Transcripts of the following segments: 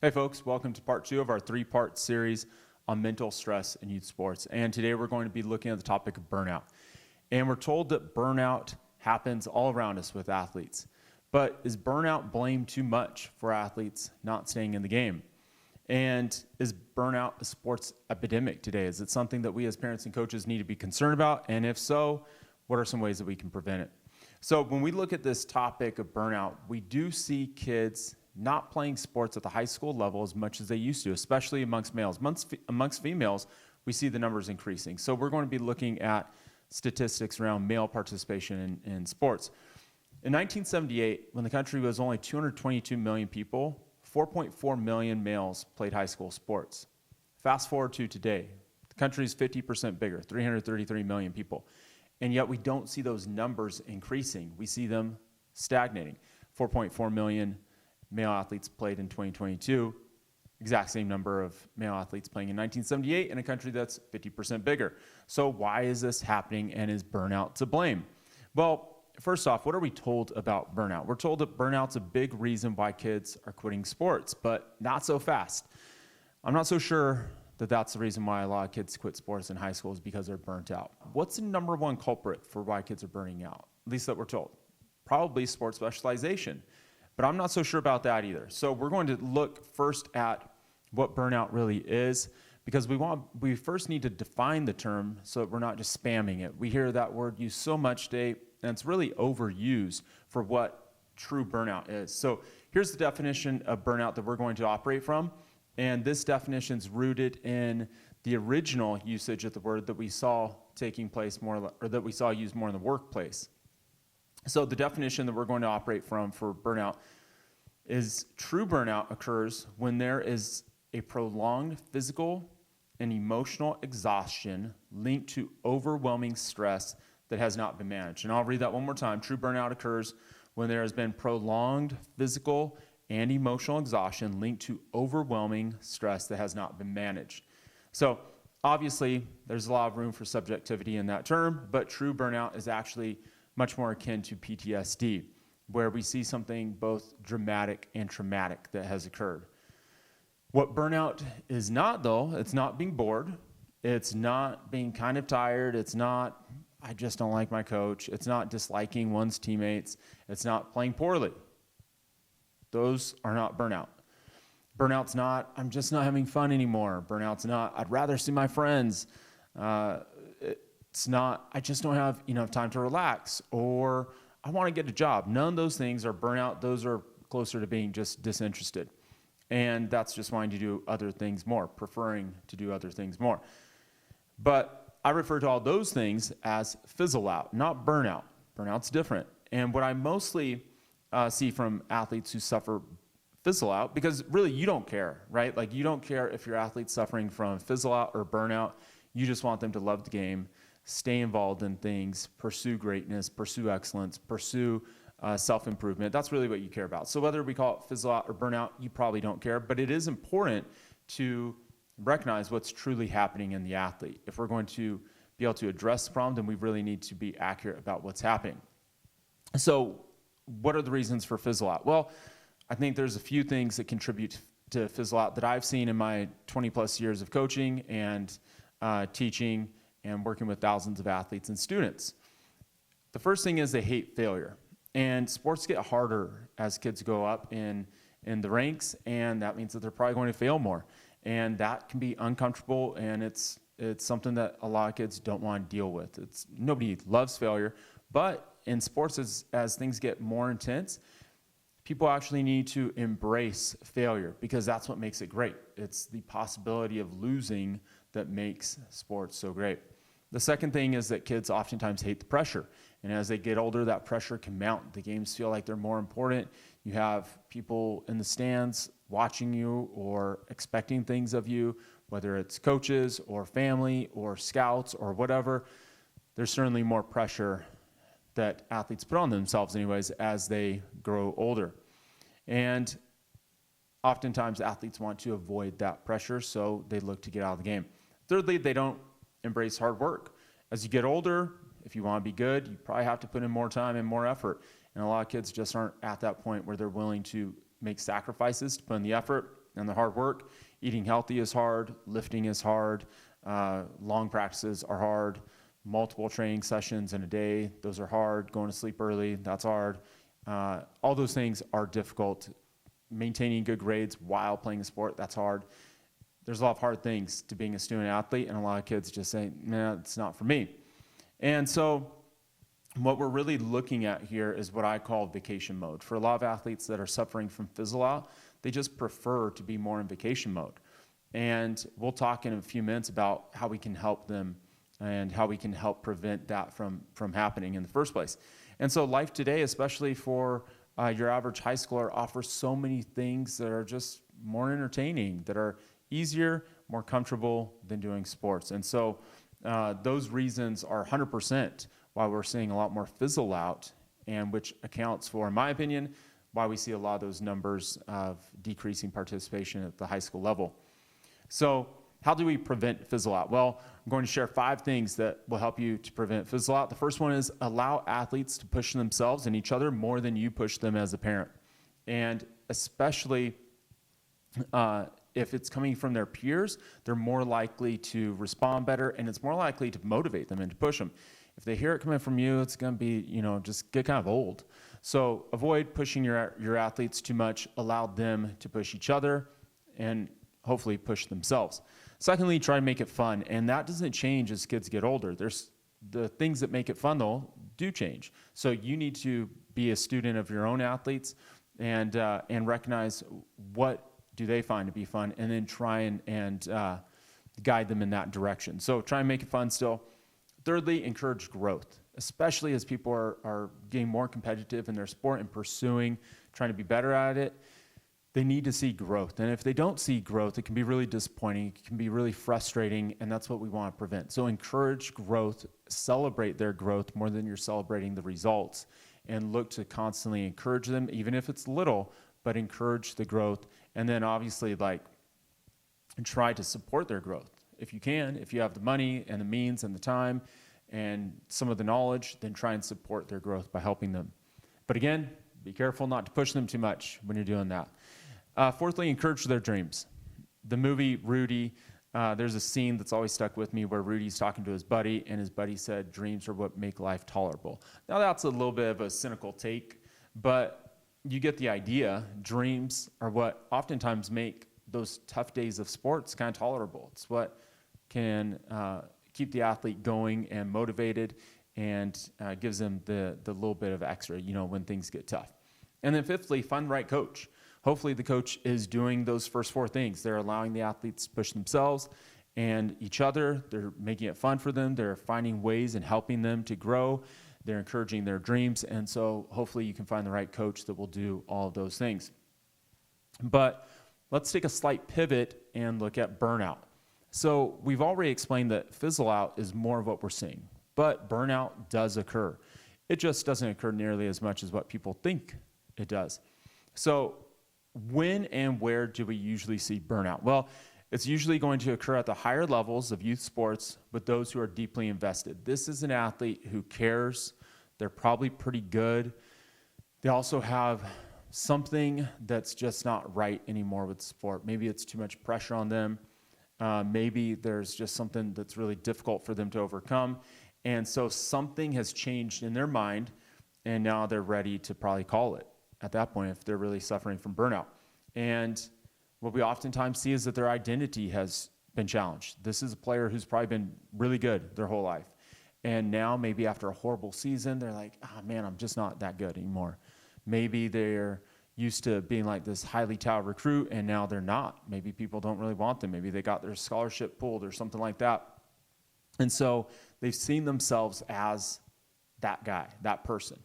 Hey folks, welcome to part 2 of our 3-part series on mental stress in youth sports. And today we're going to be looking at the topic of burnout. And we're told that burnout happens all around us with athletes. But is burnout blamed too much for athletes not staying in the game? And is burnout a sports epidemic today? Is it something that we as parents and coaches need to be concerned about? And if so, what are some ways that we can prevent it? So when we look at this topic of burnout, we do see kids not playing sports at the high school level as much as they used to, especially amongst males. Amongst females, we see the numbers increasing. So we're going to be looking at statistics around male participation in sports. In 1978, when the country was only 222 million people, 4.4 million males played high school sports. Fast forward to today, the country is 50% bigger, 333 million people. And yet we don't see those numbers increasing. We see them stagnating. 4.4 million male athletes played in 2022, exact same number of male athletes playing in 1978 in a country that's 50% bigger. So why is this happening, and is burnout to blame? Well, first off, what are we told about burnout? We're told that burnout's a big reason why kids are quitting sports, but not so fast. I'm not so sure that that's the reason why a lot of kids quit sports in high school is because they're burnt out. What's the number one culprit for why kids are burning out? At least that we're told. Probably sports specialization. But I'm not so sure about that either. So we're going to look first at what burnout really is, because we first need to define the term so that we're not just spamming it. We hear that word used so much today, and it's really overused for what true burnout is. So here's the definition of burnout that we're going to operate from. And this definition is rooted in the original usage of the word that we saw taking place more, or that we saw used more in the workplace. So the definition that we're going to operate from for burnout is true burnout occurs when there is a prolonged physical and emotional exhaustion linked to overwhelming stress that has not been managed. And I'll read that one more time. True burnout occurs when there has been prolonged physical and emotional exhaustion linked to overwhelming stress that has not been managed. So obviously, there's a lot of room for subjectivity in that term, but true burnout is actually much more akin to PTSD, where we see something both dramatic and traumatic that has occurred. What burnout is not, though, it's not being bored. It's not being kind of tired. It's not, I just don't like my coach. It's not disliking one's teammates. It's not playing poorly. Those are not burnout. Burnout's not, I'm just not having fun anymore. Burnout's not, I'd rather see my friends. It's not, I just don't have enough time to relax, or I want to get a job. None of those things are burnout. Those are closer to being just disinterested. And that's just wanting to do other things more, preferring to do other things more. But I refer to all those things as fizzle out, not burnout. Burnout's different. And what I mostly see from athletes who suffer fizzle out, because really you don't care, right? Like you don't care if your athlete's suffering from fizzle out or burnout. You just want them to love the game, stay involved in things, pursue greatness, pursue excellence, pursue self-improvement. That's really what you care about. So whether we call it fizzle out or burnout, you probably don't care, but it is important to recognize what's truly happening in the athlete. If we're going to be able to address the problem, then we really need to be accurate about what's happening. So what are the reasons for fizzle out? Well, I think there's a few things that contribute to fizzle out that I've seen in my 20 plus years of coaching and teaching and working with thousands of athletes and students. The first thing is they hate failure. And sports get harder as kids go up in the ranks, and that means that they're probably going to fail more. And that can be uncomfortable, and it's something that a lot of kids don't want to deal with. Nobody loves failure, but in sports, as things get more intense, people actually need to embrace failure, because that's what makes it great. It's the possibility of losing that makes sports so great. The second thing is that kids oftentimes hate the pressure. And as they get older, that pressure can mount. The games feel like they're more important. You have people in the stands watching you or expecting things of you, whether it's coaches or family or scouts or whatever. There's certainly more pressure that athletes put on themselves anyways as they grow older. And oftentimes athletes want to avoid that pressure, so they look to get out of the game. Thirdly, they don't embrace hard work. As you get older, if you want to be good, you probably have to put in more time and more effort. And a lot of kids just aren't at that point where they're willing to make sacrifices to put in the effort. and the hard work. Eating healthy is hard. Lifting is hard. Long practices are hard. Multiple training sessions in a day, those are hard. Going to sleep early, that's hard. All those things are difficult. Maintaining good grades while playing a sport, that's hard. There's a lot of hard things to being a student athlete, and a lot of kids just say, nah, it's not for me. And so what we're really looking at here is what I call vacation mode. For a lot of athletes that are suffering from Fizzle Out, they just prefer to be more in vacation mode. And we'll talk in a few minutes about how we can help them and how we can help prevent that from happening in the first place. And so life today, especially for your average high schooler, offers so many things that are just more entertaining, that are easier, more comfortable than doing sports. And so those reasons are 100% why we're seeing a lot more Fizzle Out, and which accounts for, in my opinion, why we see a lot of those numbers of decreasing participation at the high school level. So how do we prevent Fizzle Out? Well, I'm going to share 5 things that will help you to prevent Fizzle Out. The first one is allow athletes to push themselves and each other more than you push them as a parent. And especially if it's coming from their peers, they're more likely to respond better, and it's more likely to motivate them and to push them. If they hear it coming from you, it's going to be, just get kind of old. So avoid pushing your athletes too much. Allow them to push each other and hopefully push themselves. Secondly, try to make it fun, and that doesn't change as kids get older. There's the things that make it fun, though, do change. So you need to be a student of your own athletes and recognize what do they find to be fun, and then try and guide them in that direction. So try and make it fun still. Thirdly, encourage growth, especially as people are getting more competitive in their sport and trying to be better at it. They need to see growth. And if they don't see growth, it can be really disappointing. It can be really frustrating, and that's what we want to prevent. So encourage growth, celebrate their growth more than you're celebrating the results, and look to constantly encourage them, even if it's little, but encourage the growth. And then obviously try to support their growth. If you can, if you have the money and the means and the time and some of the knowledge, then try and support their growth by helping them. But again, be careful not to push them too much when you're doing that. Fourthly, encourage their dreams. The movie Rudy, there's a scene that's always stuck with me where Rudy's talking to his buddy, and his buddy said, dreams are what make life tolerable. Now that's a little bit of a cynical take, but you get the idea. Dreams are what oftentimes make those tough days of sports kind of tolerable. It's what can keep the athlete going and motivated, and gives them the little bit of extra, when things get tough. And then fifthly, find the right coach. Hopefully the coach is doing those first 4 things. They're allowing the athletes to push themselves and each other. They're making it fun for them. They're finding ways and helping them to grow. They're encouraging their dreams. And so hopefully you can find the right coach that will do all of those things. But let's take a slight pivot and look at burnout. So we've already explained that Fizzle Out is more of what we're seeing, but burnout does occur. It just doesn't occur nearly as much as what people think it does. So when and where do we usually see burnout? Well, it's usually going to occur at the higher levels of youth sports with those who are deeply invested. This is an athlete who cares. They're probably pretty good. They also have something that's just not right anymore with sport. Maybe it's too much pressure on them. Maybe there's just something that's really difficult for them to overcome. And so something has changed in their mind, and now they're ready to probably call it at that point if they're really suffering from burnout. And what we oftentimes see is that their identity has been challenged. This is a player who's probably been really good their whole life. And now maybe after a horrible season, they're like, man, I'm just not that good anymore. Maybe they're used to being like this highly touted recruit, and now they're not. Maybe people don't really want them. Maybe they got their scholarship pulled or something like that. And so they've seen themselves as that guy, that person.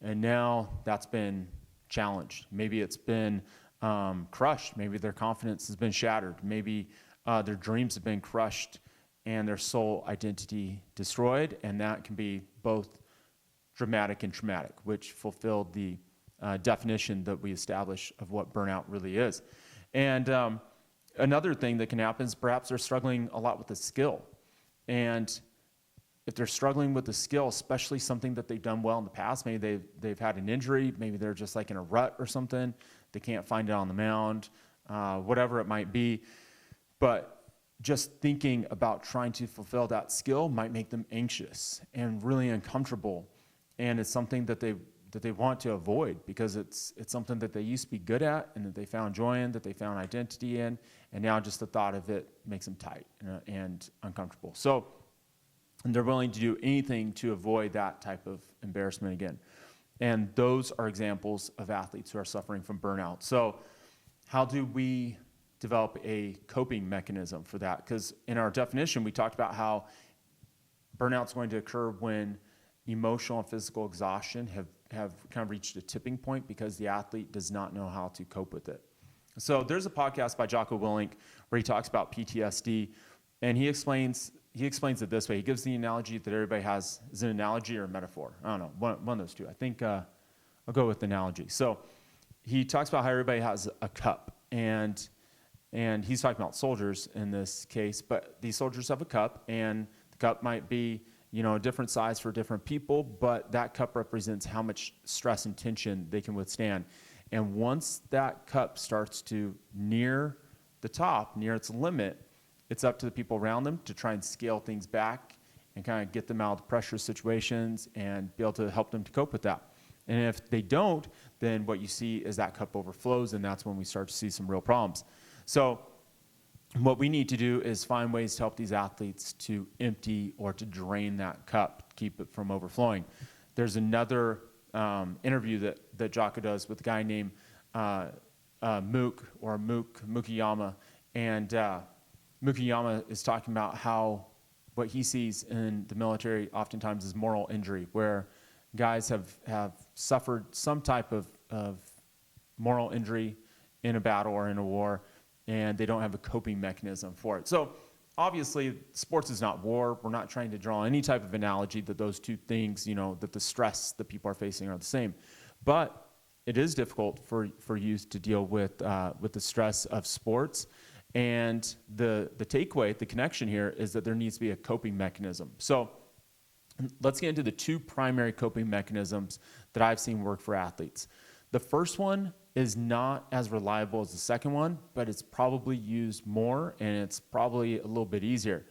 And now that's been challenged. Maybe it's been crushed. Maybe their confidence has been shattered. Maybe their dreams have been crushed and their soul identity destroyed. And that can be both dramatic and traumatic, which fulfilled the definition that we established of what burnout really is. And another thing that can happen is perhaps they're struggling a lot with the skill. And if they're struggling with the skill, especially something that they've done well in the past, maybe they've had an injury, maybe they're just like in a rut or something, they can't find it on the mound, whatever it might be. But just thinking about trying to fulfill that skill might make them anxious and really uncomfortable. And it's something that they want to avoid because it's something that they used to be good at and that they found joy in, that they found identity in, and now just the thought of it makes them tight and uncomfortable. So they're willing to do anything to avoid that type of embarrassment again. And those are examples of athletes who are suffering from burnout. So how do we develop a coping mechanism for that? Because in our definition, we talked about how burnout's going to occur when emotional and physical exhaustion have kind of reached a tipping point because the athlete does not know how to cope with it. So there's a podcast by Jocko Willink where he talks about PTSD, and he explains it this way. He gives the analogy that everybody has. Is it an analogy or a metaphor? I don't know, one of those two. I think I'll go with analogy. So he talks about how everybody has a cup, and he's talking about soldiers in this case, but these soldiers have a cup, and the cup might be a different size for different people, but that cup represents how much stress and tension they can withstand. And once that cup starts to near the top, near its limit, it's up to the people around them to try and scale things back and kind of get them out of the pressure situations and be able to help them to cope with that. And if they don't, then what you see is that cup overflows, and that's when we start to see some real problems. So what we need to do is find ways to help these athletes to empty or to drain that cup, keep it from overflowing. There's another interview that Jocko does with a guy named Mukiyama, and Mukiyama is talking about how what he sees in the military oftentimes is moral injury, where guys have suffered some type of moral injury in a battle or in a war, and they don't have a coping mechanism for it. So obviously, sports is not war. We're not trying to draw any type of analogy that those two things, that the stress that people are facing are the same. But it is difficult for youth to deal with the stress of sports. And the takeaway, the connection here is that there needs to be a coping mechanism. So let's get into the two primary coping mechanisms that I've seen work for athletes. The first one is not as reliable as the second one, but it's probably used more, and it's probably a little bit easier.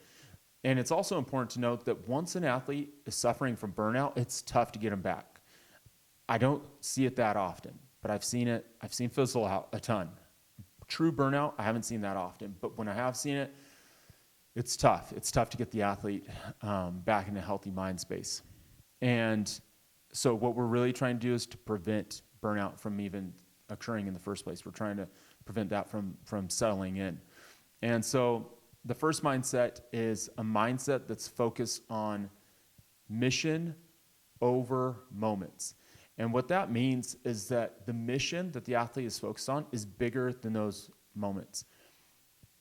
And it's also important to note that once an athlete is suffering from burnout, it's tough to get them back. I don't see it that often, but I've seen it. I've seen Fizzle Out a ton. True burnout, I haven't seen that often, but when I have seen it, it's tough. It's tough to get the athlete back in a healthy mind space. And so what we're really trying to do is to prevent burnout from even occurring in the first place. We're trying to prevent that from settling in. And so the first mindset is a mindset that's focused on mission over moments. And what that means is that the mission that the athlete is focused on is bigger than those moments.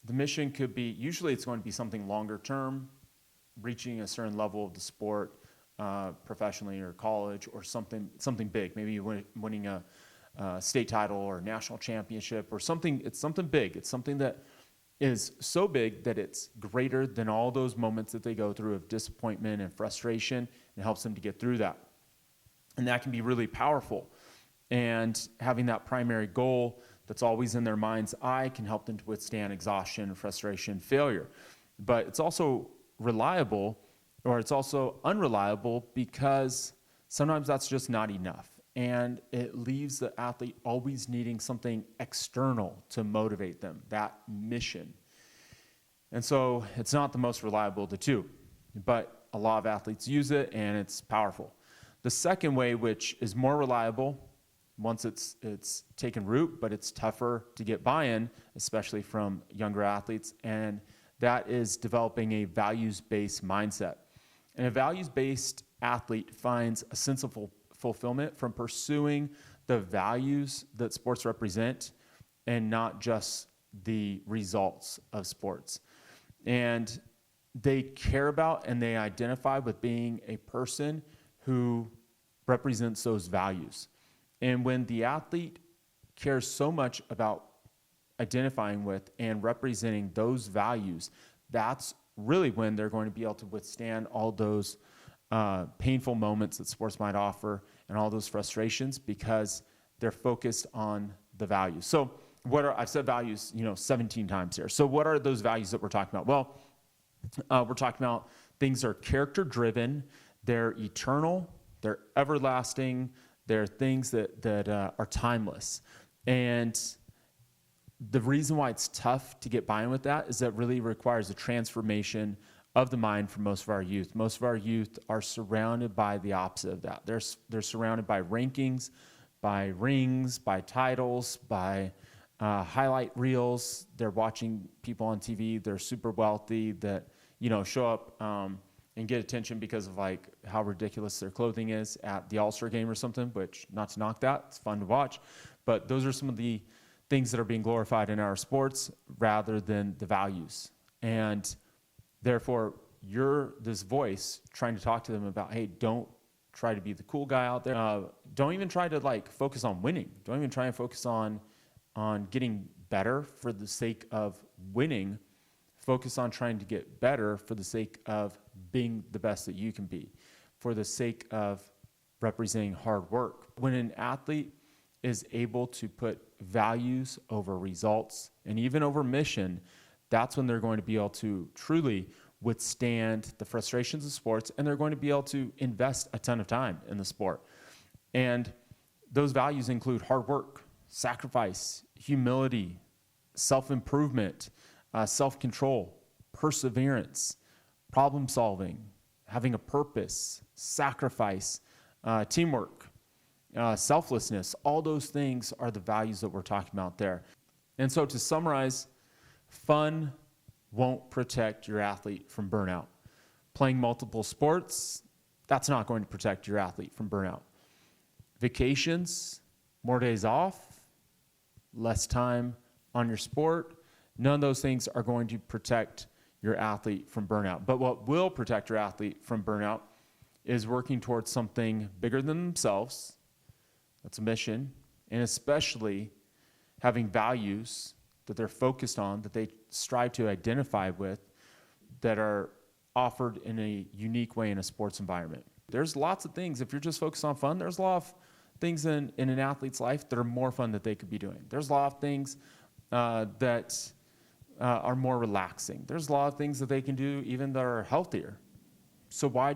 The mission could be, usually it's going to be something longer term, reaching a certain level of the sport professionally or college, or something big, maybe winning a state title or a national championship or something. It's something big. It's something that is so big that it's greater than all those moments that they go through of disappointment and frustration, and helps them to get through that. And that can be really powerful. And having that primary goal that's always in their mind's eye can help them to withstand exhaustion, frustration, failure. But it's also reliable, or it's also unreliable, because sometimes that's just not enough. And it leaves the athlete always needing something external to motivate them, that mission. And so it's not the most reliable of the two, but a lot of athletes use it, and it's powerful. The second way, which is more reliable once it's taken root, but it's tougher to get buy-in, especially from younger athletes, and that is developing a values-based mindset. And a values-based athlete finds a sense of fulfillment from pursuing the values that sports represent, and not just the results of sports. And they care about and they identify with being a person who represents those values. And when the athlete cares so much about identifying with and representing those values, that's really when they're going to be able to withstand all those painful moments that sports might offer and all those frustrations, because they're focused on the values. So I've said values, 17 times here. So what are those values that we're talking about? Well, we're talking about things that are character driven, they're eternal, they're everlasting, they're things that are timeless. And the reason why it's tough to get by with that is that really requires a transformation of the mind for most of our youth. Most of our youth are surrounded by the opposite of that. They're surrounded by rankings, by rings, by titles, by highlight reels. They're watching people on TV. They're super wealthy that, show up and get attention because of like how ridiculous their clothing is at the All-Star game or something, which not to knock that, it's fun to watch. But those are some of the things that are being glorified in our sports rather than the values. And therefore, you're this voice trying to talk to them about, hey, don't try to be the cool guy out there. Don't even try to focus on winning. Don't even try and focus on getting better for the sake of winning. Focus on trying to get better for the sake of being the best that you can be, for the sake of representing hard work. When an athlete is able to put values over results and even over mission, that's when they're going to be able to truly withstand the frustrations of sports, and they're going to be able to invest a ton of time in the sport. And those values include hard work, sacrifice, humility, self-improvement, self-control, perseverance, problem solving, having a purpose, sacrifice, teamwork, selflessness. All those things are the values that we're talking about there. And so to summarize, fun won't protect your athlete from burnout. Playing multiple sports, that's not going to protect your athlete from burnout. Vacations, more days off, less time on your sport, none of those things are going to protect your athlete from burnout. But what will protect your athlete from burnout is working towards something bigger than themselves. That's a mission. And especially having values that they're focused on, that they strive to identify with, that are offered in a unique way in a sports environment. There's lots of things, if you're just focused on fun, there's a lot of things in an athlete's life that are more fun that they could be doing. There's a lot of things that are more relaxing. There's a lot of things that they can do even that are healthier. So why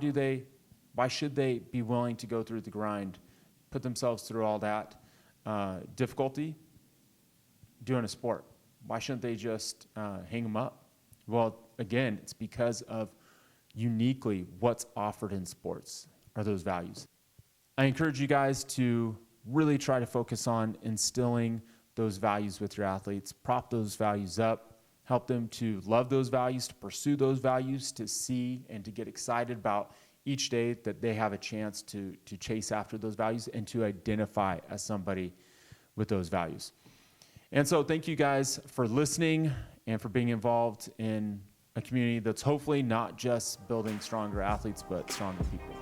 should they be willing to go through the grind, put themselves through all that difficulty doing a sport? Why shouldn't they just hang them up? Well, again, it's because of uniquely what's offered in sports are those values. I encourage you guys to really try to focus on instilling those values with your athletes, prop those values up, help them to love those values, to pursue those values, to see and to get excited about each day that they have a chance to chase after those values and to identify as somebody with those values. And so thank you guys for listening and for being involved in a community that's hopefully not just building stronger athletes, but stronger people.